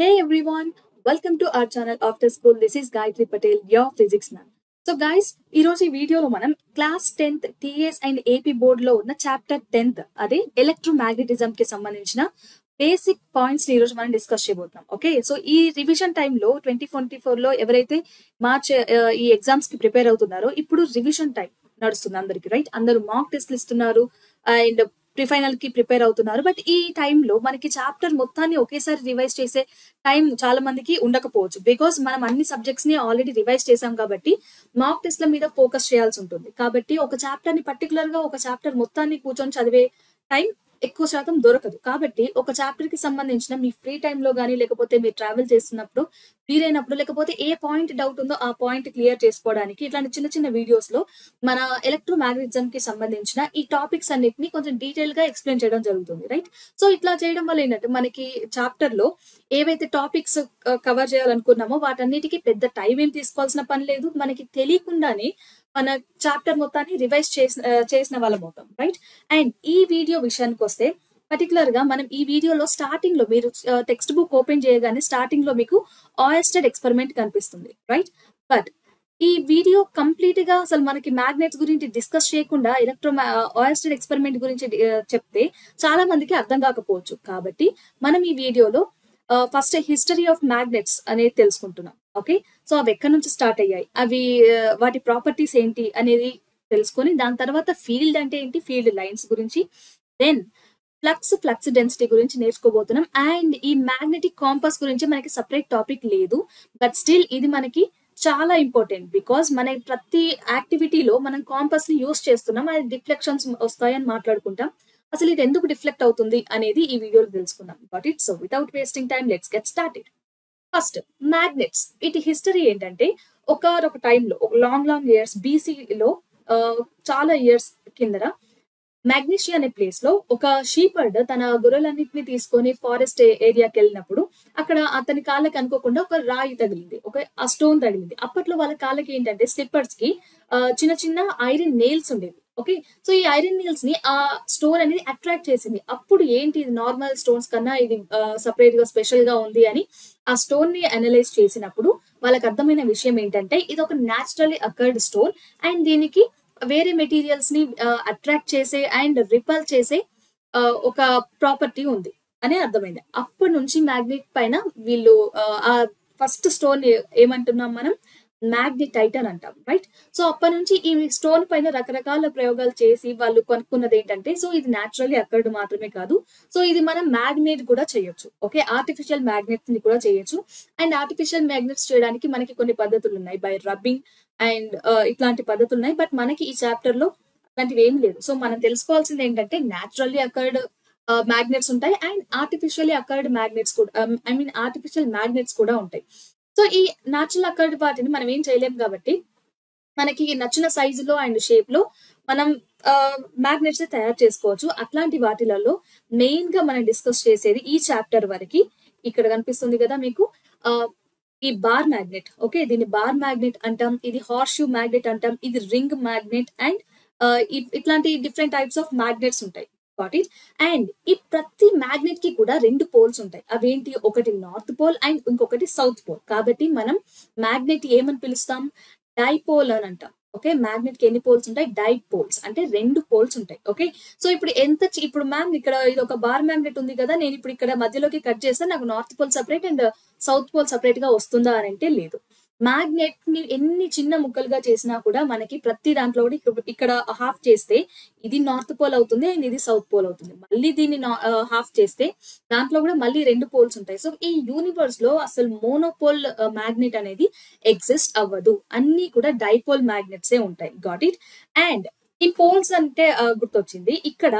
Hey everyone, welcome to our channel After School. This is Gayatri Patel, your physics ma'am. So guys, ఈ రోజు ఈ వీడియోలో మనం class 10th TS and AP board లో ఉన్న chapter 10th అదే electromagnetism కి సంబంధించిన బేసిక్ పాయింట్స్ ఈ రోజు మనం డిస్కస్ చేయబోతున్నాం. ఓకే, సో ఈ రివిజన్ టైంలో 2024 లో ఎవరైతే మార్చ్ ఈ ఎగ్జామ్స్ కి ప్రిపేర్ అవుతున్నారో ఇప్పుడు రివిజన్ టైం నడుస్తుంది అందరికి, రైట్? అందరూ మాక్ టెస్ట్లు ఇస్తున్నారు అండ్ ప్రిఫైనల్ కి ప్రిపేర్ అవుతున్నారు. బట్ ఈ టైంలో మనకి చాప్టర్ మొత్తాన్ని ఒకేసారి రివైజ్ చేసే టైం చాలా మందికి ఉండకపోవచ్చు, బికాస్ మనం అన్ని సబ్జెక్ట్స్ ని ఆల్రెడీ రివైజ్ చేసాం కాబట్టి మాక్ టెస్ట్ల మీద ఫోకస్ చేయాల్సి ఉంటుంది. కాబట్టి ఒక చాప్టర్ ని పర్టికులర్ గా ఒక చాప్టర్ మొత్తాన్ని కూర్చొని చదివే టైం ఎక్కువ శాతం దొరకదు. కాబట్టి ఒక చాప్టర్ కి సంబంధించిన మీ ఫ్రీ టైమ్ లో గానీ, లేకపోతే మీరు ట్రావెల్ చేస్తున్నప్పుడు, వీలైనప్పుడు, లేకపోతే ఏ పాయింట్ డౌట్ ఉందో ఆ పాయింట్ క్లియర్ చేసుకోవడానికి ఇట్లాంటి చిన్న చిన్న వీడియోస్ లో మన ఎలక్ట్రోమాగ్నెటిజం కి సంబంధించిన ఈ టాపిక్స్ అన్నిటిని కొంచెం డీటెయిల్ గా ఎక్స్ప్లెయిన్ చేయడం జరుగుతుంది, రైట్? సో ఇట్లా చేయడం వల్ల ఏంటంటే మనకి చాప్టర్ లో ఏవైతే టాపిక్స్ కవర్ చేయాలనుకున్నామో వాటన్నిటికీ పెద్ద టైం ఏం తీసుకోవాల్సిన పని లేదు. మనకి తెలియకుండానే మన చాప్టర్ మొత్తాన్ని రివైజ్ చేసిన వాళ్ళం అవుతాం, రైట్? అండ్ ఈ వీడియో విషయానికి వస్తే పర్టికులర్ గా మనం ఈ వీడియోలో స్టార్టింగ్ లో మీరు టెక్స్ట్ బుక్ ఓపెన్ చేయగానే స్టార్టింగ్ లో మీకు ఆయిస్టెడ్ ఎక్స్పెరిమెంట్ కనిపిస్తుంది, రైట్? బట్ ఈ వీడియో కంప్లీట్ గా అసలు మనకి మ్యాగ్నెట్స్ గురించి డిస్కస్ చేయకుండా ఆయిస్టెడ్ ఎక్స్పెరిమెంట్ గురించి చెప్తే చాలా మందికి అర్థం కాకపోవచ్చు. కాబట్టి మనం ఈ వీడియోలో ఫస్ట్ హిస్టరీ ఆఫ్ మ్యాగ్నెట్స్ అనేది తెలుసుకుంటున్నాం. ఓకే, సో అవి ఎక్కడి నుంచి స్టార్ట్ అయ్యాయి, అవి వాటి ప్రాపర్టీస్ ఏంటి అనేది తెలుసుకొని దాని తర్వాత ఫీల్డ్ అంటే ఏంటి, ఫీల్డ్ లైన్స్ గురించి, దెన్ ఫ్లక్స్ డెన్సిటీ గురించి నేర్చుకోబోతున్నాం. అండ్ ఈ మ్యాగ్నెటిక్ కాంపస్ గురించి మనకి సపరేట్ టాపిక్ లేదు, బట్ స్టిల్ ఇది మనకి చాలా ఇంపార్టెంట్. బికాస్ మన ప్రతి యాక్టివిటీలో మనం కాంపస్ ని యూస్ చేస్తున్నాం, అది డిఫ్లెక్షన్స్ వస్తాయని మాట్లాడుకుంటాం. అసలు ఇది ఎందుకు డిఫ్లెక్ట్ అవుతుంది అనేది ఈ వీడియోలో తెలుసుకుందాం. But it so without wasting time let's get started. First magnets వీటి హిస్టరీ ఏంటంటే ఒక టైంలో లాంగ్ ఇయర్స్ బీసీలో చాలా ఇయర్స్ కిందట మ్యాగ్నీషియా అనే ప్లేస్ లో ఒక షీపర్డ్ తన గొర్రెలన్నింటినీ తీసుకొని ఫారెస్ట్ ఏరియాకి వెళ్ళినప్పుడు అక్కడ అతని కాళ్ళకి అనుకోకుండా ఒక రాయి తగిలింది, ఆ స్టోన్ తగిలింది. అప్పట్లో వాళ్ళ కాళ్ళకి ఏంటంటే స్లిప్పర్స్ కి చిన్న చిన్న ఐరన్ నెయిల్స్ ఉండేవి. ఓకే, సో ఈ ఐరన్ నెయిల్స్ ని ఆ స్టోన్ అనేది అట్రాక్ట్ చేసింది. అప్పుడు ఏంటి, ఇది నార్మల్ స్టోన్స్ కన్నా ఇది సపరేట్ గా స్పెషల్ గా ఉంది అని ఆ స్టోన్ ని అనలైజ్ చేసినప్పుడు వాళ్ళకి అర్థమైన విషయం ఏంటంటే ఇది ఒక న్యాచురల్లీ అకర్డ్ స్టోన్ అండ్ దీనికి వేరే మెటీరియల్స్ ని అట్రాక్ట్ చేసే అండ్ రిపల్ చేసే ఒక ప్రాపర్టీ ఉంది అని అర్థమైంది. అప్పటి నుంచి మ్యాగ్నెట్ పైన వీళ్ళు ఆ ఫస్ట్ స్టోన్ ఏమంటున్నాం మనం, మ్యాగ్నెటైట్ అని అంటాం, రైట్? సో అప్పటి నుంచి ఈ స్టోన్ పైన రకరకాల ప్రయోగాలు చేసి వాళ్ళు కనుక్కున్నది ఏంటంటే, సో ఇది న్యాచురల్లీ అక్కర్డ్ మాత్రమే కాదు, సో ఇది మనం మ్యాగ్నెట్ కూడా చేయొచ్చు. ఓకే, ఆర్టిఫిషియల్ మ్యాగ్నెట్స్ ని కూడా చేయొచ్చు. అండ్ ఆర్టిఫిషియల్ మ్యాగ్నెట్స్ చేయడానికి మనకి కొన్ని పద్ధతులు ఉన్నాయి, బై రబ్బింగ్ అండ్ ఇట్లాంటి పద్ధతులు ఉన్నాయి. బట్ మనకి ఈ చాప్టర్ లో అలాంటివి ఏం లేదు. సో మనం తెలుసుకోవాల్సింది ఏంటంటే న్యాచురల్లీ అకర్డ్ మ్యాగ్నెట్స్ ఉంటాయి అండ్ ఆర్టిఫిషియల్లీ అకర్డ్ మ్యాగ్నెట్స్ కూడా, ఆర్టిఫిషియల్ మ్యాగ్నెట్స్ కూడా ఉంటాయి. సో ఈ న్యాచురల్ అకర్డ్ వాటిని మనం ఏం చేయలేం కాబట్టి మనకి నచ్చిన సైజులో అండ్ షేప్ లో మనం మ్యాగ్నెట్స్ తయారు చేసుకోవచ్చు. అట్లాంటి వాటిలలో మెయిన్ గా మనం డిస్కస్ చేసేది ఈ చాప్టర్ వరకు ఇక్కడ కనిపిస్తుంది కదా మీకు, ఈ బార్ మ్యాగ్నెట్. ఓకే, దీన్ని బార్ మ్యాగ్నెట్ అంటాం, ఇది హార్స్ షూ మ్యాగ్నెట్ అంటాం, ఇది రింగ్ మ్యాగ్నెట్ అండ్ ఇట్లాంటి డిఫరెంట్ టైప్స్ ఆఫ్ మ్యాగ్నెట్స్ ఉంటాయి. Got it? అండ్ ఈ ప్రతి మ్యాగ్నెట్ కి కూడా రెండు పోల్స్ ఉంటాయి. అవేంటి, ఒకటి నార్త్ పోల్ అండ్ ఇంకొకటి సౌత్ పోల్. కాబట్టి మనం మ్యాగ్నెట్ ఏమని పిలుస్తాం, డైపోల్ అని అంటాం. ఓకే, మ్యాగ్నెట్ కి ఎన్ని పోల్స్ ఉంటాయి, డైపోల్స్ అంటే రెండు పోల్స్ ఉంటాయి. ఓకే, సో ఇప్పుడు ఇప్పుడు మ్యామ్ ఇక్కడ ఇది ఒక బార్ మ్యాగ్నెట్ ఉంది కదా, నేను ఇప్పుడు ఇక్కడ మధ్యలోకి కట్ చేస్తే నాకు north pole separate and south pole separate గా వస్తుందా అని అంటే లేదు. మ్యాగ్నెట్ ని ఎన్ని చిన్న ముక్కలుగా చేసినా కూడా మనకి ప్రతి దాంట్లో కూడా ఇక్కడ హాఫ్ చేస్తే ఇది నార్త్ పోల్ అవుతుంది అండ్ ఇది సౌత్ పోల్ అవుతుంది. మళ్ళీ దీన్ని హాఫ్ చేస్తే దాంట్లో కూడా మళ్ళీ రెండు పోల్స్ ఉంటాయి. సో ఈ యూనివర్స్ లో అసలు మోనోపోల్ మ్యాగ్నెట్ అనేది ఎగ్జిస్ట్ అవ్వదు, అన్ని కూడా డైపోల్ మ్యాగ్నెట్స్ ఏ ఉంటాయి. Got it? అండ్ ఈ పోల్స్ అంటే గుర్తొచ్చింది, ఇక్కడ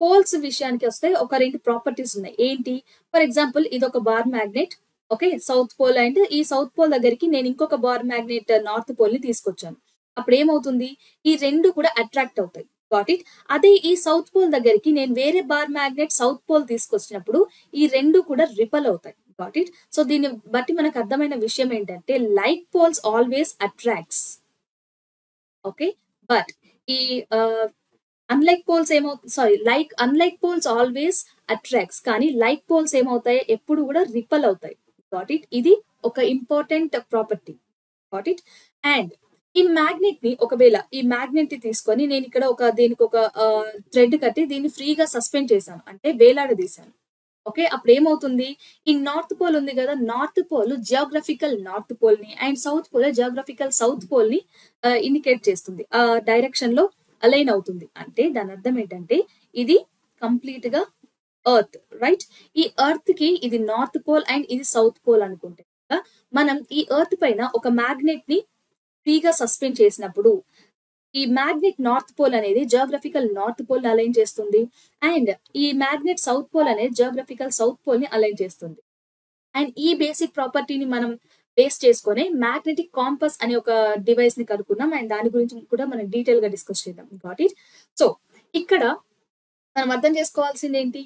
పోల్స్ విషయానికి వస్తే ఒక రెండు ప్రాపర్టీస్ ఉన్నాయి. ఏంటి, ఫర్ ఎగ్జాంపుల్ ఇది ఒక bar magnet, okay, south pole. And ఈ సౌత్ పోల్ దగ్గరికి నేను ఇంకొక బార్ మ్యాగ్నెట్ నార్త్ పోల్ ని తీసుకొచ్చాను. అప్పుడు ఏమవుతుంది, ఈ రెండు కూడా అట్రాక్ట్ అవుతాయి. Got it? అదే ఈ సౌత్ పోల్ దగ్గరికి నేను వేరే బార్ మ్యాగ్నెట్ సౌత్ పోల్ తీసుకొచ్చినప్పుడు ఈ రెండు కూడా రిపల్ అవుతాయి. Got it? సో దీన్ని బట్టి మనకు అర్థమైన విషయం ఏంటంటే like poles always attracts. Okay, but ఈ unlike poles unlike poles always attracts, కానీ లైక్ పోల్స్ ఏమవుతాయి, ఎప్పుడు కూడా రిపల్ అవుతాయి. Got it. ఇది ఒక important property. Got it. And ఈ మ్యాగ్నెట్ ని ఒకవేళ ఈ మ్యాగ్నెట్ ని తీసుకొని నేను ఇక్కడ దీనికి ఒక థ్రెడ్ కట్టి దీన్ని ఫ్రీగా సస్పెండ్ చేశాను, అంటే వేలాడదీశాను. ఓకే, అప్పుడు ఏమవుతుంది, ఈ నార్త్ పోల్ ఉంది కదా, north pole geographical north pole ని and south pole geographical south pole ని ఇండికేట్ చేస్తుంది, ఆ డైరెక్షన్ లో అలైన్ అవుతుంది. అంటే దాని అర్థం ఏంటంటే ఇది కంప్లీట్ గా ఎర్త్, రైట్. ఈ ఎర్త్ కి ఇది నార్త్ పోల్ అండ్ ఇది సౌత్ పోల్ అనుకుంటే మనం ఈ ఎర్త్ పైన ఒక మ్యాగ్నెట్ ని ఫ్రీగా సస్పెండ్ చేసినప్పుడు ఈ మ్యాగ్నెట్ నార్త్ పోల్ అనేది జియోగ్రఫికల్ నార్త్ పోల్ ని అలైన్ చేస్తుంది అండ్ ఈ మ్యాగ్నెట్ సౌత్ పోల్ అనేది జియోగ్రఫికల్ సౌత్ పోల్ ని అలైన్ చేస్తుంది. అండ్ ఈ బేసిక్ ప్రాపర్టీని మనం బేస్ చేసుకొని మ్యాగ్నెటిక్ కాంపస్ అనే ఒక డివైస్ ని కనుక్కున్నాం అండ్ దాని గురించి కూడా మనం డీటెయిల్ గా డిస్కస్ చేద్దాం. Got it. సో ఇక్కడ మనం అర్థం చేసుకోవాల్సింది ఏంటి,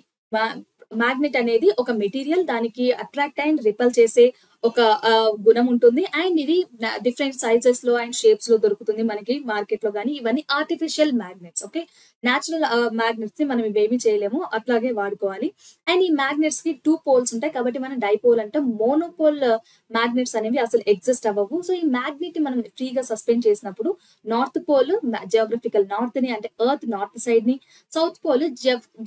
మ్యాగ్నెట్ అనేది ఒక మెటీరియల్, దానికి అట్రాక్ట్ అండ్ రిపల్ చేసే ఒక గుణం ఉంటుంది అండ్ ఇది డిఫరెంట్ సైజెస్ లో అండ్ షేప్స్ లో దొరుకుతుంది మనకి మార్కెట్ లో. కానీ ఇవన్నీ artificial magnets. Okay, natural magnets ని మనం ఇవేమీ చేయలేము, అట్లాగే వాడుకోవాలి. అండ్ ఈ మ్యాగ్నెట్స్ కి 2 పోల్స్ ఉంటాయి కాబట్టి మనం డైపోల్ అంటే మోనోపోల్ మ్యాగ్నెట్స్ అనేవి అసలు ఎగ్జిస్ట్ అవ్వవు. సో ఈ మ్యాగ్నెట్ ని మనం ఫ్రీగా సస్పెండ్ చేసినప్పుడు నార్త్ పోల్ జియోగ్రఫికల్ నార్త్ ని అంటే ఎర్త్ నార్త్ సైడ్ ని, సౌత్ పోల్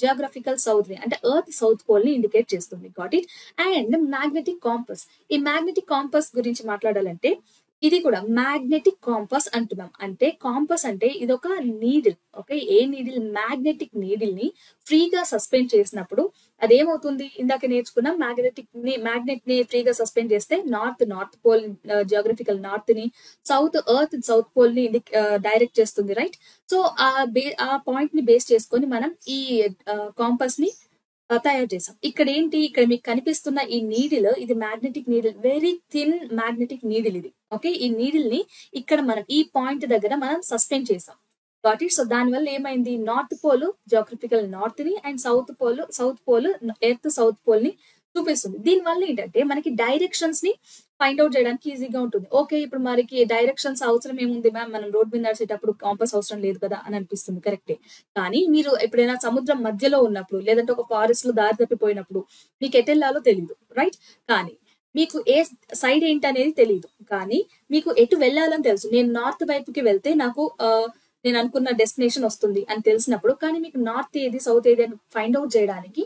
జియోగ్రఫికల్ సౌత్ ని అంటే ఎర్త్ సౌత్ పోల్ ని ఇండికేట్ చేస్తుంది. Got it. And magnetic campus, ఈ మ్యాగ్నెటిక్ కాంపస్ గురించి మాట్లాడాలంటే ఇది కూడా మ్యాగ్నెటిక్ కాంపస్ అంటున్నాం. అంటే కాంపస్ అంటే ఇది ఒక నీడిల్. ఓకే, ఏ నీడిల్, మ్యాగ్నెటిక్ నీడిల్ ని ఫ్రీగా సస్పెండ్ చేసినప్పుడు అదేమవుతుంది, ఇందాక నేర్చుకున్నాం మ్యాగ్నెట్ ని ఫ్రీగా సస్పెండ్ చేస్తే నార్త్ పోల్ జియోగ్రఫికల్ నార్త్ ని, ఎర్త్ సౌత్ పోల్ ని డైరెక్ట్ చేస్తుంది, రైట్. సో ఆ పాయింట్ ని బేస్ చేసుకొని మనం ఈ కాంపస్ ని తయారు చేసాం. ఇక్కడ ఏంటి, ఇక్కడ మీకు కనిపిస్తున్న ఈ నీడిల్ ఇది magnetic needle, very thin magnetic needle ఇది. ఓకే, ఈ నీడిల్ ని ఇక్కడ మనం ఈ పాయింట్ దగ్గర మనం సస్పెండ్ చేసాం. Got it. సో దాని వల్ల ఏమైంది, నార్త్ పోల్ జియోగ్రఫికల్ నార్త్ ని and south pole earth south pole ని చూపిస్తుంది. దీని వల్ల ఏంటంటే మనకి డైరెక్షన్స్ ని ఫైండ్ అవుట్ చేయడానికి ఈజీగా ఉంటుంది. ఓకే, ఇప్పుడు మనకి డైరెక్షన్స్ అవసరం ఏముంది మ్యామ్, మనం రోడ్ మీద నడిచేటప్పుడు కాంపస్ అవసరం లేదు కదా అని అనిపిస్తుంది, కరెక్టే. కానీ మీరు ఎప్పుడైనా సముద్రం మధ్యలో ఉన్నప్పుడు లేదంటే ఒక ఫారెస్ట్ లో దారి తప్పిపోయినప్పుడు మీకు ఎటు వెళ్ళాలో తెలియదు, రైట్. కానీ మీకు ఏ సైడ్ ఏంటి అనేది తెలియదు, కానీ మీకు ఎటు వెళ్ళాలని తెలుసు. నేను నార్త్ వైపుకి వెళ్తే నాకు నేను అనుకున్న డెస్టినేషన్ వస్తుంది అని తెలిసినప్పుడు, కానీ మీకు నార్త్ ఏది సౌత్ ఏది అని ఫైండ్ అవుట్ చేయడానికి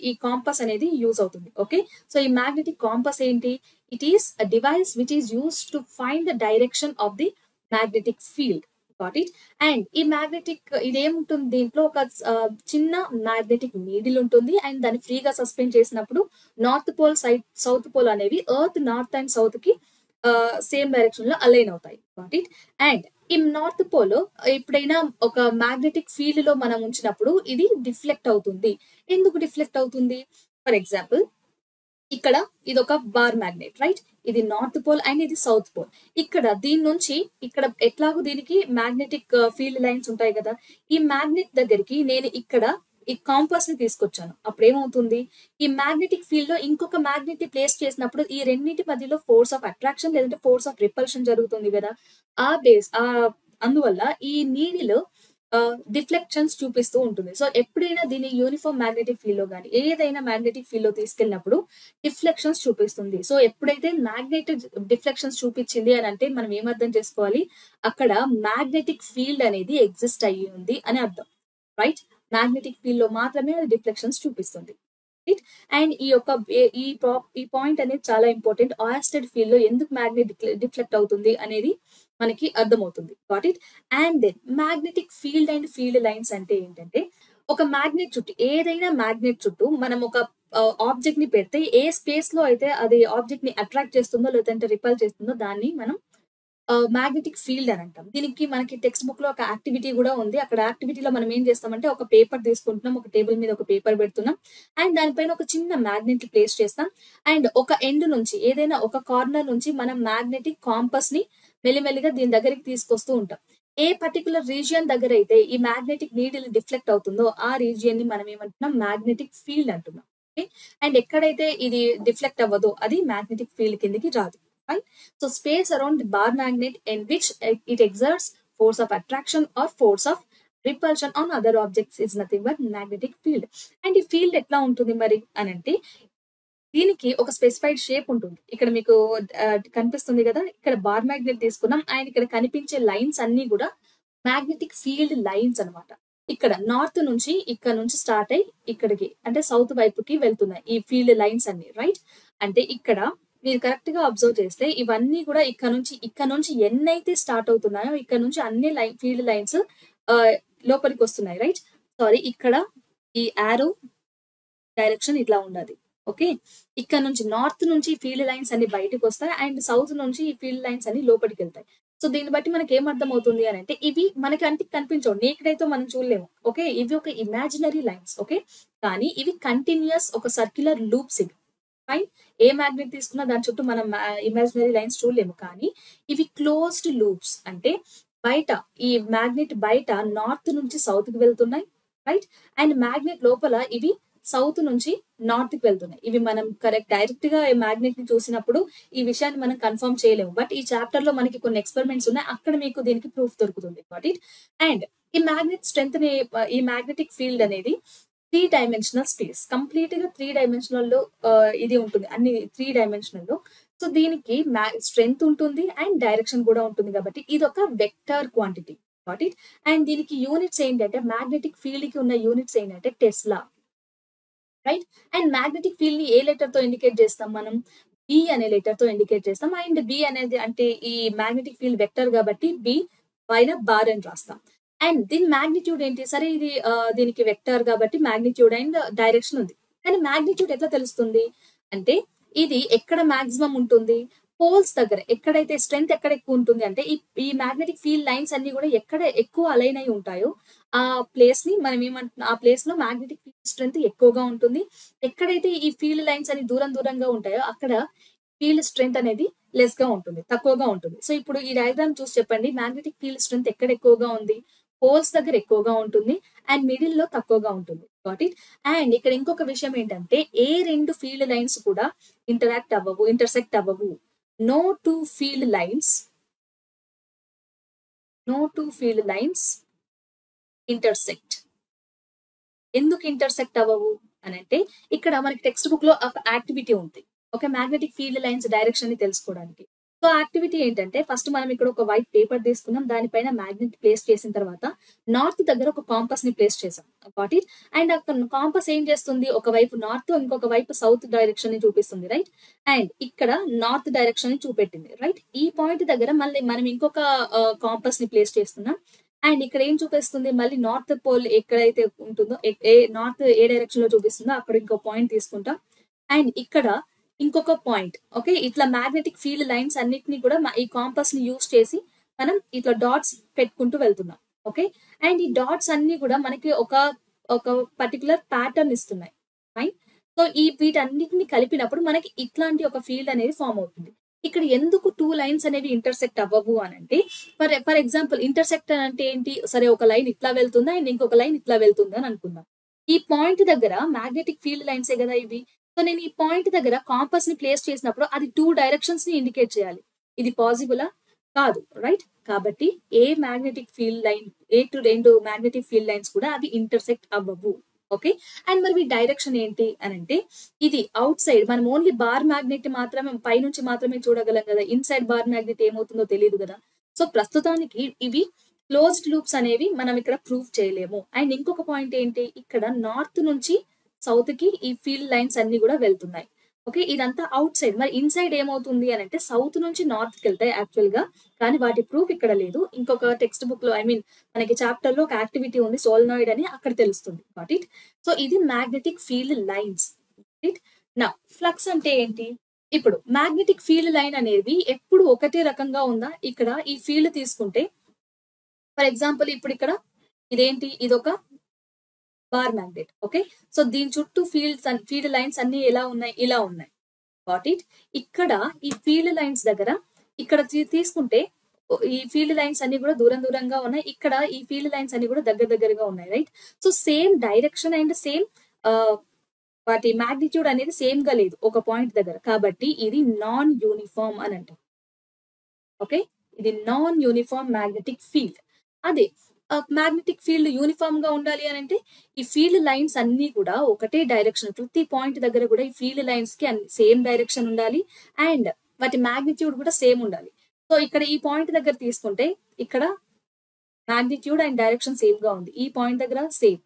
ఈ కాంపస్ అనేది యూజ్ అవుతుంది. ఓకే, సో ఈ మ్యాగ్నెటిక్ కాంపస్ ఏంటి, it is a device which is use to find the direction of the magnetic field. Got it. And ఈ మ్యాగ్నెటిక్ ఇదేముంటుంది, దీంట్లో ఒక చిన్న మ్యాగ్నెటిక్ నీడిల్ ఉంటుంది అండ్ దాన్ని ఫ్రీగా సస్పెండ్ చేసినప్పుడు నార్త్ పోల్ సౌత్ పోల్ అనేవి ఎర్త్ నార్త్ అండ్ సౌత్ కి సేమ్ డైరెక్షన్ లో అలైన్ అవుతాయి. Got it. అండ్ ఈ నార్త్ పోల్ ఎప్పుడైనా ఒక మ్యాగ్నెటిక్ ఫీల్డ్ లో మనం ఉంచినప్పుడు ఇది డిఫ్లెక్ట్ అవుతుంది. ఎందుకు డిఫ్లెక్ట్ అవుతుంది, ఫర్ ఎగ్జాంపుల్ ఇక్కడ ఇది ఒక బార్ మ్యాగ్నెట్, రైట్. ఇది నార్త్ పోల్ అండ్ ఇది సౌత్ పోల్. ఇక్కడ దీని నుంచి ఇక్కడ ఎట్లాగో దీనికి మ్యాగ్నెటిక్ ఫీల్డ్ లైన్స్ ఉంటాయి కదా, ఈ మ్యాగ్నెట్ దగ్గరికి నేను ఇక్కడ ఈ కాంపస్ ని తీసుకొచ్చాను. అప్పుడు ఏమవుతుంది, ఈ మ్యాగ్నెటిక్ ఫీల్డ్ లో ఇంకొక మ్యాగ్నెట్ ని ప్లేస్ చేసినప్పుడు ఈ రెండింటి మధ్యలో ఫోర్స్ ఆఫ్ అట్రాక్షన్ లేదంటే ఫోర్స్ ఆఫ్ రిపల్షన్ జరుగుతుంది కదా. అందువల్ల ఈ నీడిల్ డిఫ్లెక్షన్స్ చూపిస్తూ ఉంటుంది. సో ఎప్పుడైనా దీన్ని యూనిఫామ్ మ్యాగ్నెటిక్ ఫీల్డ్ లో కానీ ఏదైనా మ్యాగ్నెటిక్ ఫీల్డ్ లో తీసుకెళ్ళినప్పుడు డిఫ్లెక్షన్స్ చూపిస్తుంది. సో ఎప్పుడైతే మ్యాగ్నెట్ డిఫ్లెక్షన్స్ చూపించింది అని అంటే మనం ఏమర్థం చేసుకోవాలి, అక్కడ మ్యాగ్నెటిక్ ఫీల్డ్ అనేది ఎగ్జిస్ట్ అయ్యి ఉంది అని అర్థం, రైట్. మ్యాగ్నెటిక్ ఫీల్డ్ లో మాత్రమే అది డిఫ్లెక్షన్స్ చూపిస్తుంది. అండ్ ఈ పాయింట్ అనేది చాలా ఇంపార్టెంట్. ఆయిస్టెడ్ ఫీల్డ్ లో ఎందుకు మ్యాగ్నెట్ డిఫ్లెక్ట్ అవుతుంది అనేది మనకి అర్థమవుతుంది. Got it. And then magnetic field and field lines అంటే ఏంటంటే, ఒక మ్యాగ్నెట్ చుట్టూ ఏదైనా మ్యాగ్నెట్ చుట్టూ మనం ఒక ఆబ్జెక్ట్ ని పెడితే ఏ స్పేస్ లో అయితే అది ఆబ్జెక్ట్ ని అట్రాక్ట్ చేస్తుందో లేదంటే రిపల్ చేస్తుందో దాన్ని మనం మ్యాగ్నెటిక్ ఫీల్డ్ అని అంటాం. దీనికి మనకి టెక్స్ట్ బుక్ లో ఒక యాక్టివిటీ కూడా ఉంది. అక్కడ యాక్టివిటీలో మనం ఏం చేస్తామంటే ఒక పేపర్ తీసుకుంటున్నాం, ఒక టేబుల్ మీద ఒక పేపర్ పెడుతున్నాం అండ్ దానిపైన ఒక చిన్న మ్యాగ్నెట్ ప్లేస్ చేస్తాం అండ్ ఒక ఎండ్ నుంచి ఏదైనా ఒక కార్నర్ నుంచి మనం మ్యాగ్నెటిక్ కాంపస్ ని మెల్లిమెల్లిగా దీని దగ్గరికి తీసుకొస్తూ ఉంటాం. ఏ పర్టికులర్ రీజియన్ దగ్గర అయితే ఈ మ్యాగ్నెటిక్ నీడిల్ డిఫ్లెక్ట్ అవుతుందో ఆ రీజియన్ ని మనం ఏమంటున్నాం, మ్యాగ్నెటిక్ ఫీల్డ్ అంటున్నాం. అండ్ ఎక్కడైతే ఇది డిఫ్లెక్ట్ అవ్వదో అది మ్యాగ్నెటిక్ ఫీల్డ్ కిందకి రాదు. Right? So space around the bar magnet in which it exerts force of attraction or force of repulsion on other objects is nothing but magnetic field. And ఈ field ఎట్లా ఉంటుంది మరి అని అంటే, దీనికి ఒక స్పెసిఫైడ్ షేప్ ఉంటుంది. ఇక్కడ మీకు కనిపిస్తుంది కదా! ఇక్కడ బార్ మ్యాగ్నెట్ తీసుకున్నాం. అండ్ ఇక్కడ కనిపించే లైన్స్ అన్నీ గూడా మ్యాగ్నెటిక్ ఫీల్డ్ లైన్స్ అన్నమాట. ఇక్కడ నార్త్ నుంచి ఇక్కడ నుంచి స్టార్ట్ అయ్యి ఇక్కడికి అంటే సౌత్ వైపుకి వెళ్తున్నాయి. ఈ ఫీల్డ్ లైన్స్ అన్ని రైట్. అంటే ఇక్కడ మీరు కరెక్ట్ గా అబ్జర్వ్ చేస్తే ఇవన్నీ కూడా ఇక్కడ నుంచి ఎన్నైతే స్టార్ట్ అవుతున్నాయో ఇక్కడ నుంచి అన్ని ఫీల్డ్ లైన్స్ లోపలికి వస్తున్నాయి రైట్. సారీ, ఇక్కడ ఈ యారో డైరెక్షన్ ఇట్లా ఉండదు. ఓకే, ఇక్కడ నుంచి నార్త్ నుంచి ఫీల్డ్ లైన్స్ అన్ని బయటకు వస్తాయి అండ్ సౌత్ నుంచి ఈ ఫీల్డ్ లైన్స్ అన్ని లోపలికి వెళ్తాయి. సో దీన్ని బట్టి మనకి ఏం అర్థం అవుతుంది అని అంటే ఇవి మనకి అంటే కనిపించవు, నేకడైతే మనం చూడలేము. ఓకే, ఇవి ఒక ఇమాజినరీ లైన్స్. ఓకే, కానీ ఇవి కంటిన్యూస్ ఒక సర్క్యులర్ లూప్స్. ఇవి ఫైన్, ఏ మ్యాగ్నెట్ తీసుకున్నా దాని చుట్టూ మనం ఇమాజినరీ లైన్స్ చూడలేము, కానీ ఇవి క్లోజ్డ్ లూప్స్. అంటే బయట ఈ మ్యాగ్నెట్ బయట నార్త్ నుంచి సౌత్ కి వెళ్తున్నాయి రైట్. అండ్ మ్యాగ్నెట్ లోపల ఇవి సౌత్ నుంచి నార్త్ కి వెళ్తున్నాయి. ఇవి మనం డైరెక్ట్ గా మ్యాగ్నెట్ ని చూసినప్పుడు ఈ విషయాన్ని మనం కన్ఫర్మ్ చేయలేము. బట్ ఈ చాప్టర్ లో మనకి కొన్ని ఎక్స్పెరిమెంట్స్ ఉన్నాయి, అక్కడ మీకు దీనికి ప్రూఫ్ దొరుకుతుంది. Got it. అండ్ ఈ మ్యాగ్నెట్ స్ట్రెంత్ ని, ఈ మ్యాగ్నెటిక్ ఫీల్డ్ అనేది 3 డైమెన్షనల్ స్పేస్, కంప్లీట్ గా 3 డైమెన్షనల్ లో ఇది ఉంటుంది, అన్ని 3 డైమెన్షనల్ లో. సో దీనికి స్ట్రెంత్ ఉంటుంది అండ్ డైరెక్షన్ కూడా ఉంటుంది, కాబట్టి ఇది ఒక vector quantity. Got it. And దీనికి యూనిట్స్ ఏంటంటే, మ్యాగ్నెటిక్ ఫీల్డ్ కి ఉన్న యూనిట్స్ ఏంటంటే Tesla right. And magnetic field ని ఏ లెటర్ తో ఇండికేట్ చేస్తాం మనం? బి అనే లెటర్ తో ఇండికేట్ చేస్తాం. అండ్ బి అనేది అంటే ఈ మ్యాగ్నెటిక్ ఫీల్డ్ వెక్టర్ కాబట్టి బి పైన బార్ అని రాస్తాం. అండ్ దీని మ్యాగ్నిట్యూడ్ ఏంటి? సరే, ఇది దీనికి వెక్టర్ కాబట్టి మ్యాగ్నిట్యూడ్ అండ్ డైరెక్షన్ ఉంది, కానీ మ్యాగ్నిట్యూడ్ ఎట్లా తెలుస్తుంది అంటే ఇది ఎక్కడ మాక్సిమం ఉంటుంది? పోల్స్ దగ్గర. ఎక్కడైతే స్ట్రెంత్ ఎక్కడ ఎక్కువ ఉంటుంది అంటే ఈ మ్యాగ్నెటిక్ ఫీల్డ్ లైన్స్ అన్ని కూడా ఎక్కడ ఎక్కువ అలైన్ అయి ఉంటాయో ఆ ప్లేస్ ని మనం ఏమంటున్నాం, ఆ ప్లేస్ లో మ్యాగ్నెటిక్ ఫీల్డ్ స్ట్రెంత్ ఎక్కువగా ఉంటుంది. ఎక్కడైతే ఈ ఫీల్డ్ లైన్స్ అని దూరంగా ఉంటాయో అక్కడ ఫీల్డ్ స్ట్రెంత్ అనేది లెస్ గా ఉంటుంది, తక్కువగా ఉంటుంది. సో ఇప్పుడు ఈ డయాగ్రామ్ చూసి చెప్పండి, మ్యాగ్నెటిక్ ఫీల్డ్ స్ట్రెంత్ ఎక్కడ ఎక్కువగా ఉంది? పోల్స్ దగ్గర ఎక్కువగా ఉంటుంది అండ్ మిడిల్ లో తక్కువగా ఉంటుంది. Got it. అండ్ ఇక్కడ ఇంకొక విషయం ఏంటంటే ఏ 2 ఫీల్డ్ లైన్స్ కూడా ఇంటర్సెక్ట్ అవ్వవు. No two field lines intersect. ఎందుకు ఇంటర్సెక్ట్ అవ్వవు అని అంటే ఇక్కడ మనకి టెక్స్ట్ బుక్ లో ఒక యాక్టివిటీ ఉంది. Okay, magnetic field lines direction ని తెలుసుకోవడానికి. సో యాక్టివిటీ ఏంటంటే ఫస్ట్ మనం ఇక్కడ ఒక వైట్ పేపర్ తీసుకున్నాం, దానిపైన మ్యాగ్నెట్ ప్లేస్ చేసిన తర్వాత నార్త్ దగ్గర ఒక కాంపస్ ని ప్లేస్ చేసాం. Got it. అండ్ అక్కడ కాంపస్ ఏం చేస్తుంది? ఒకవైపు నార్త్, ఇంకొక వైపు సౌత్ డైరెక్షన్ ని చూపిస్తుంది రైట్. అండ్ ఇక్కడ నార్త్ డైరెక్షన్ ని చూపెట్టింది రైట్. ఈ పాయింట్ దగ్గర మళ్ళీ మనం ఇంకొక కాంపస్ ని ప్లేస్ చేస్తున్నాం. అండ్ ఇక్కడ ఏం చూపిస్తుంది? మళ్ళీ నార్త్ పోల్ ఎక్కడైతే ఉంటుందో, నార్త్ ఏ డైరెక్షన్ లో చూపిస్తుందో అక్కడ ఇంకో పాయింట్ తీసుకుంటాం. అండ్ ఇక్కడ ఇంకొక పాయింట్. ఓకే, ఇట్లా మ్యాగ్నెటిక్ ఫీల్డ్ లైన్స్ అన్నిటిని కూడా ఈ కాంపస్ ని యూజ్ చేసి మనం ఇట్లా డాట్స్ పెట్టుకుంటూ వెళ్తున్నాం. ఓకే, అండ్ ఈ డాట్స్ అన్ని కూడా మనకి ఒక పర్టికులర్ ప్యాటర్న్ ఇస్తున్నాయి. ఫైన్. సో వీటన్నిటిని కలిపినప్పుడు మనకి ఇట్లాంటి ఒక ఫీల్డ్ అనేది ఫామ్ అవుతుంది. ఇక్కడ ఎందుకు 2 లైన్స్ అనేవి ఇంటర్సెక్ట్ అవ్వవు అని అంటే, ఫర్ ఎగ్జాంపుల్ ఇంటర్సెక్ట్ అంటే ఏంటి? సరే, ఒక లైన్ ఇట్లా వెళ్తుందా అండ్ ఇంకొక లైన్ ఇట్లా వెళ్తుందా అని అనుకుందాం. ఈ పాయింట్ దగ్గర మ్యాగ్నెటిక్ ఫీల్డ్ లైన్సే కదా ఇవి. సో నేను ఈ పాయింట్ దగ్గర కాంపస్ ని ప్లేస్ చేసినప్పుడు అది 2 డైరెక్షన్స్ ని ఇండికేట్ చేయాలి. ఇది పాసిబులా? కాదు రైట్. కాబట్టి ఏ మ్యాగ్నెటిక్ ఫీల్డ్ లైన్, రెండు మ్యాగ్నెటిక్ ఫీల్డ్ లైన్స్ కూడా అవి ఇంటర్సెక్ట్ అవ్వవు. ఓకే, అండ్ మరి డైరెక్షన్ ఏంటి అని అంటే ఇది అవుట్ సైడ్. మనం ఓన్లీ బార్ మ్యాగ్నెట్ మాత్రమే పైనుంచి మాత్రమే చూడగలం కదా, ఇన్సైడ్ బార్ మ్యాగ్నెట్ ఏమవుతుందో తెలియదు కదా. సో ప్రస్తుతానికి ఇవి క్లోజ్డ్ లూప్స్ అనేవి మనం ఇక్కడ ప్రూవ్ చేయలేము. అండ్ ఇంకొక పాయింట్ ఏంటి, ఇక్కడ నార్త్ నుంచి సౌత్ కి ఈ ఫీల్డ్ లైన్స్ అన్ని కూడా వెళ్తున్నాయి. ఓకే, ఇదంతా అవుట్ సైడ్. మరి ఇన్సైడ్ ఏమవుతుంది అని అంటే సౌత్ నుంచి నార్త్ కి వెళ్తాయి యాక్చువల్ గా, కానీ వాటి ప్రూఫ్ ఇక్కడ లేదు. ఇంకొక టెక్స్ట్ బుక్ లో మనకి చాప్టర్ లో ఒక యాక్టివిటీ ఉంది సోలనాయిడ్ అని, అక్కడ తెలుస్తుంది. Got it. సో ఇది మ్యాగ్నెటిక్ ఫీల్డ్ లైన్స్. నా ఫ్లక్స్ అంటే ఏంటి? ఇప్పుడు మ్యాగ్నెటిక్ ఫీల్డ్ లైన్ అనేది ఎప్పుడు ఒకటే రకంగా ఉందా? ఇక్కడ ఈ ఫీల్డ్ తీసుకుంటే ఫర్ ఎగ్జాంపుల్ ఇప్పుడు ఇక్కడ ఇదేంటి, ఇదొక బార్ మ్యాగ్నెట్. ఓకే, సో దీని చుట్టూ ఫీల్డ్ లైన్స్ అన్ని ఎలా ఉన్నాయి? ఇలా ఉన్నాయి. Got it. ఇక్కడ ఈ ఫీల్డ్ లైన్స్ దగ్గర ఇక్కడ తీసుకుంటే ఈ ఫీల్డ్ లైన్స్ అన్ని కూడా దూరంగా ఉన్నాయి. ఇక్కడ ఈ ఫీల్డ్ లైన్స్ అన్ని కూడా దగ్గరగా ఉన్నాయి right. So same direction and same వాటి మ్యాగ్నిట్యూడ్ అనేది సేమ్ గా లేదు ఒక పాయింట్ దగ్గర, కాబట్టి ఇది నాన్ యూనిఫామ్ అని అంటాం. ఓకే, ఇది నాన్ యూనిఫామ్ మ్యాగ్నెటిక్ ఫీల్డ్. అదే మ్యాగ్నెటిక్ ఫీల్డ్ యూనిఫామ్ గా ఉండాలి అని అంటే ఈ ఫీల్డ్ లైన్స్ అన్ని కూడా ఒకటే డైరెక్షన్, ప్రతి పాయింట్ దగ్గర కూడా ఈ ఫీల్డ్ లైన్స్ కి సేమ్ డైరెక్షన్ ఉండాలి అండ్ వాటి మ్యాగ్నిట్యూడ్ కూడా సేమ్ ఉండాలి. సో ఇక్కడ ఈ పాయింట్ దగ్గర తీసుకుంటే ఇక్కడ మ్యాగ్నిట్యూడ్ అండ్ డైరెక్షన్ సేమ్ గా ఉంది, ఈ పాయింట్ దగ్గర సేమ్.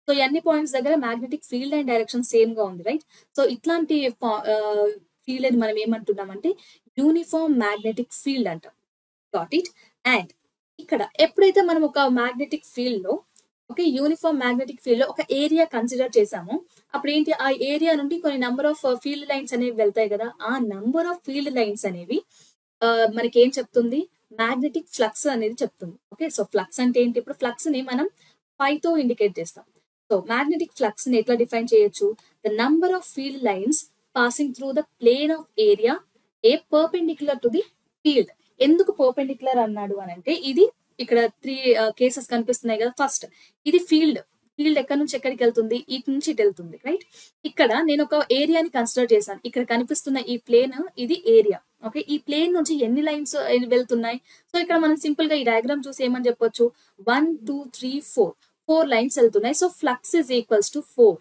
సో ఈ అన్ని పాయింట్స్ దగ్గర magnetic field and direction same గా ఉంది, రైట్? సో ఇట్లాంటి ఫీల్డ్ అని మనం ఏమంటున్నామంటే యూనిఫామ్ మ్యాగ్నెటిక్ ఫీల్డ్ అంటాం. Got it? అండ్ ఇక్కడ ఎప్పుడైతే మనం ఒక మ్యాగ్నెటిక్ ఫీల్డ్ లో యూనిఫామ్ మ్యాగ్నెటిక్ ఫీల్డ్ లో ఒక ఏరియా కన్సిడర్ చేసామో అప్పుడు ఏంటి, ఆ ఏరియా నుండి కొన్ని నంబర్ ఆఫ్ ఫీల్డ్ లైన్స్ అనేవి వెళ్తాయి కదా. ఆ నంబర్ ఆఫ్ ఫీల్డ్ లైన్స్ అనేవి మనకి ఏం చెప్తుంది, మ్యాగ్నెటిక్ ఫ్లక్స్ అనేది చెప్తుంది. ఓకే, సో ఫ్లక్స్ అంటే ఏంటి, ఇప్పుడు ఫ్లక్స్ ని మనం తో ఇండికేట్ చేస్తాం. సో మ్యాగ్నెటిక్ ఫ్లక్స్ ని ఎట్లా డిఫైన్ చేయొచ్చు, the number of field lines passing through the plane of area A perpendicular to the field. ఎందుకు పర్పెండిక్యులర్ అన్నాడు అని అంటే, ఇది ఇక్కడ 3 కేసెస్ కనిపిస్తున్నాయి కదా. ఫస్ట్ ఇది ఫీల్డ్ ఎక్కడి నుంచి ఎక్కడికి వెళ్తుంది, ఇటు నుంచి ఇటు వెళ్తుంది, రైట్? ఇక్కడ నేను ఒక ఏరియాని కన్సిడర్ చేశాను, ఇక్కడ కనిపిస్తున్న ఈ ప్లేన్ ఇది ఏరియా. ఓకే, ఈ ప్లేన్ నుంచి ఎన్ని లైన్స్ వెళ్తున్నాయి, సో ఇక్కడ మనం సింపుల్ గా ఈ డయాగ్రామ్ చూసి ఏమని చెప్పొచ్చు, 1 2 3 4 లైన్స్ వెళ్తున్నాయి. So flux is equals to 4.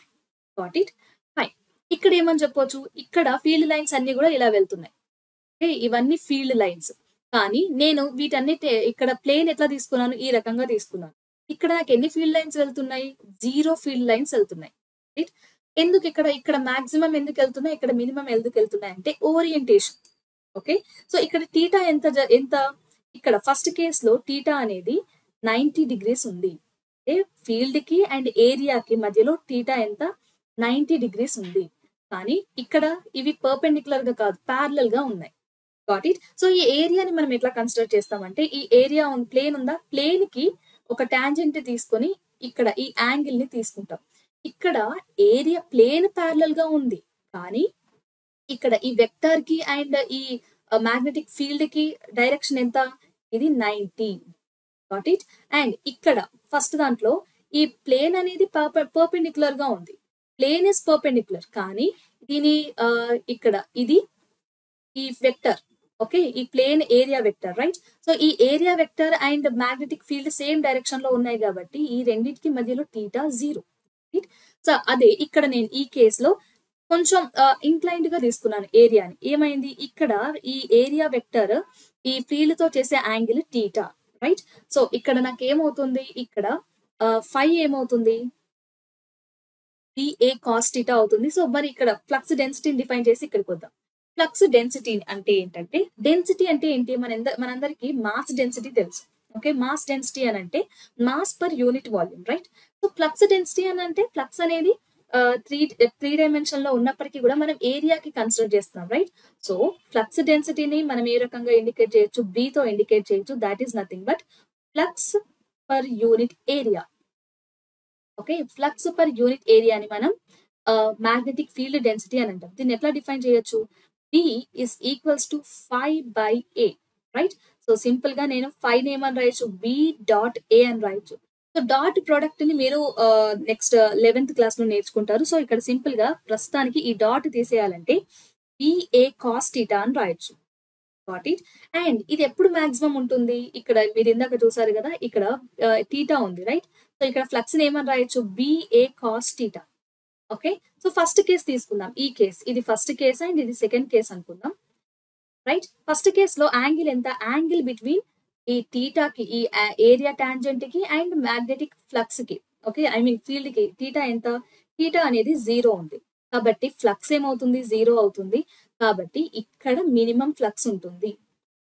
Got it? Fine. ఇక్కడ ఏమని చెప్పొచ్చు, ఇక్కడ ఫీల్డ్ లైన్స్ అన్ని కూడా ఇలా వెళ్తున్నాయి. ఓకే, ఇవన్నీ ఫీల్డ్ లైన్స్. కానీ నేను వీటన్నిటి ఇక్కడ ప్లేన్ ఎట్లా తీసుకున్నాను, ఈ రకంగా తీసుకున్నాను. ఇక్కడ నాకు ఎన్ని ఫీల్డ్ లైన్స్ వెళ్తున్నాయి, 0 ఫీల్డ్ లైన్స్ వెళ్తున్నాయి, రైట్? ఎందుకు ఇక్కడ మాక్సిమం ఎందుకు వెళ్తున్నాయి, ఇక్కడ మినిమం ఎందుకు వెళ్తున్నాయి అంటే ఓరియంటేషన్. ఓకే, సో ఇక్కడ టీటా ఎంత ఇక్కడ ఫస్ట్ కేస్ లో టీటా అనేది 90 డిగ్రీస్ ఉంది. అంటే ఫీల్డ్ కి అండ్ ఏరియాకి మధ్యలో టీటా ఎంత, 90 డిగ్రీస్ ఉంది. కానీ ఇక్కడ ఇవి పర్పెండిక్యులర్ గా కాదు, ప్యారలల్ గా ఉన్నాయి. Got it? సో ఈ ఏరియాని మనం ఎట్లా కన్సిడర్ చేస్తామంటే, ఈ ఏరియా ప్లేన్ ఉందా, ప్లేన్ కి ఒక టాంజెంట్ తీసుకొని ఇక్కడ ఈ యాంగిల్ ని తీసుకుంటాం. ఇక్కడ ఏరియా ప్లేన్ ప్యారలల్ గా ఉంది, కానీ ఇక్కడ ఈ వెక్టర్ కి అండ్ ఈ మ్యాగ్నెటిక్ ఫీల్డ్ కి డైరెక్షన్ ఎంత, ఇది 90. Got it? అండ్ ఇక్కడ ఫస్ట్ దాంట్లో ఈ ప్లేన్ అనేది పర్పెండిక్యులర్ గా ఉంది, ప్లేన్ ఇస్ పర్పెండిక్యులర్, కానీ దీని ఇక్కడ ఇది ఈ వెక్టర్. ఓకే, ఈ plane area vector, right? So ఈ area vector and magnetic field same direction లో ఉన్నాయి కాబట్టి ఈ రెండింటికి మధ్యలో టీటా 0. సో అదే ఇక్కడ నేను ఈ కేసులో కొంచెం ఇంక్లైన్డ్ గా తీసుకున్నాను ఏరియాని. ఏమైంది, ఇక్కడ ఈ ఏరియా వెక్టర్ ఈ ఫీల్డ్ తో చేసే యాంగిల్ టీటా, రైట్? సో ఇక్కడ నాకు ఏమవుతుంది, ఇక్కడ 5 ఏమవుతుంది, PA cos θ అవుతుంది. సో మరి ఇక్కడ ఫ్లక్స్ డెన్సిటీని డిఫైన్ చేసి ఇక్కడికి వద్దాం. ఫ్లక్స్ డెన్సిటీ అంటే ఏంటంటే, డెన్సిటీ అంటే ఏంటి, మనందరికి మాస్ డెన్సిటీ తెలుసు. ఓకే, మాస్ డెన్సిటీ అని అంటే mass per unit volume, right? So flux density అని అంటే ఫ్లక్స్ అనేది త్రీ డైమెన్షన్ లో ఉన్నప్పటికీ కూడా మనం ఏరియాకి కన్సిడర్ చేస్తున్నాం, రైట్? సో ఫ్లక్స్ డెన్సిటీని మనం ఏ రకంగా ఇండికేట్ చేయొచ్చు, B తో ఇండికేట్ చేయొచ్చు. That is nothing but flux per unit area. Okay, flux per unit area అని మనం మ్యాగ్నెటిక్ ఫీల్డ్ డెన్సిటీ అని అంటాం. దీన్ని ఎట్లా డిఫైన్ చేయొచ్చు, B is equals to 5/A, right? So simple గా నేను 5 ఏమని రాయొచ్చు, B.A అని రాయొచ్చు. సో డాట్ ప్రొడక్ట్ ని మీరు నెక్స్ట్ 11th క్లాస్ లో నేర్చుకుంటారు. సో ఇక్కడ సింపుల్ గా ప్రస్తుతానికి ఈ డాట్ తీసేయాలంటే PA cos θ అని రాయొచ్చు. Got it? అండ్ ఇది ఎప్పుడు మాక్సిమం ఉంటుంది, ఇక్కడ మీరు ఇందాక చూసారు కదా, ఇక్కడ టీటా ఉంది, రైట్? సో ఇక్కడ ఫ్లక్స్ ని ఏమని రాయొచ్చు, BA cos θ. Okay, so first case తీసుకుందాం. ఈ కేస్ ఇది ఫస్ట్ కేస్ అండ్ ఇది సెకండ్ కేస్ అనుకుందాం, రైట్? ఫస్ట్ కేస్ లో యాంగిల్ ఎంత, యాంగిల్ బిట్వీన్ ఈ టీటాకి, ఈ ఏరియా టాంజెంట్ కి అండ్ మ్యాగ్నెటిక్ ఫ్లక్స్ కి, ఓకే, ఐ మీన్ ఫీల్డ్ కి టీటా ఎంత, టీటా అనేది 0 ఉంది కాబట్టి ఫ్లక్స్ ఏమవుతుంది, 0 అవుతుంది. కాబట్టి ఇక్కడ మినిమం ఫ్లక్స్ ఉంటుంది,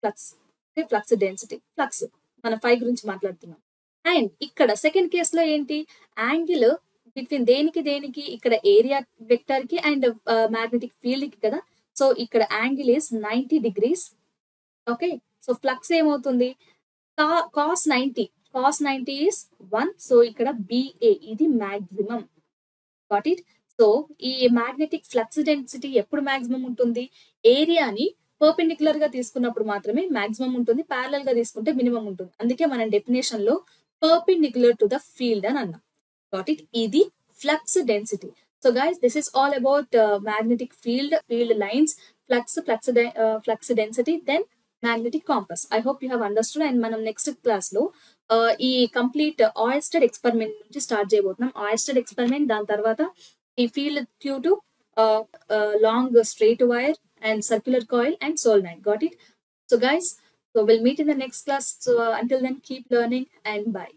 flux. Okay, flux density, flux మనం 5 గురించి మాట్లాడుతున్నాం. అండ్ ఇక్కడ సెకండ్ కేస్ లో ఏంటి, యాంగిల్ బిట్వీన్ దేనికి ఇక్కడ ఏరియా వెక్టర్ కి అండ్ మ్యాగ్నెటిక్ ఫీల్డ్ కి కదా. సో ఇక్కడ angle is 90 degrees. Okay, so flux ఏమవుతుంది, cos 90 is 1. సో ఇక్కడ BA ఇది మాక్సిమం. Got it? సో ఈ మ్యాగ్నెటిక్ ఫ్లక్స్ డెన్సిటీ ఎప్పుడు మాక్సిమం ఉంటుంది, ఏరియాని పర్పెండిక్యులర్ గా తీసుకున్నప్పుడు మాత్రమే మాక్సిమం ఉంటుంది, ప్యారలల్ గా తీసుకుంటే మినిమం ఉంటుంది. అందుకే మనం డెఫినేషన్ లో పర్పెండిక్యులర్ టు ద ఫీల్డ్ అని అన్నాం. Got it? ఇది flux density. So guys, this is all about magnetic field lines, flux density, then magnetic compass. I hope you have understood. And మనం నెక్స్ట్ క్లాస్ లో ఈ complete Oersted experiment నుంచి start చేయబోతున్నాం. Oersted experiment, దాని తర్వాత ఈ field tube, long straight wire and circular coil and solenoid. Got it? So guys, so we'll meet in the next class. So until then, keep learning and bye.